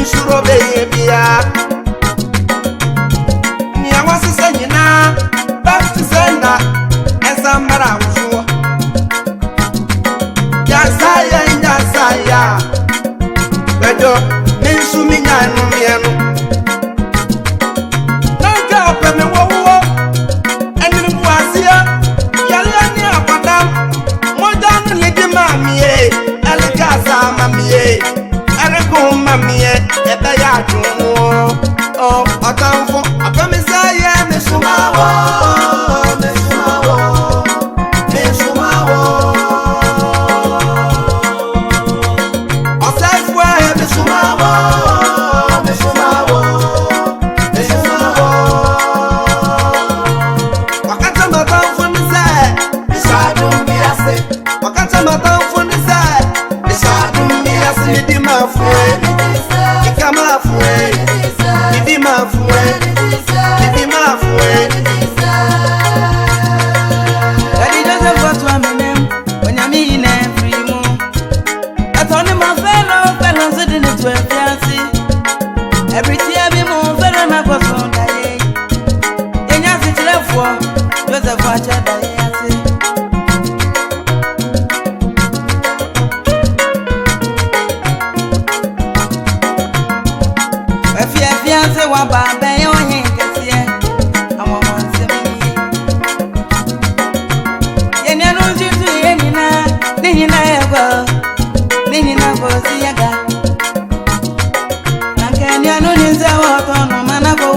suro bia ni awase sanyina back to sender esa mara wuso ya saya bedo mensu minyanu mienu nanka pe me wowo enini buasia yale ani apadam mojan lidi mamie elikasa mamie erego mamie ebe ya dunu o otanfo apamisa ye mesumawo osefwa ye mesumawo wakata matanfo ni se bisadum biase wakata matanfo ni se bisadum biase di mafue ikamafue di mafue Daddy Joseph got to my name when I'm in every moon. I told him my fellows didn't it well fancy. Every tear be more fellow my person die. Then you sit left for Joseph watch a die. If you fiancé wa ba ben yo hin kese àwọn mo se mi ye ni anu jitu ye ni na ego si yaga nanke ni anu ni se wo to no mana ko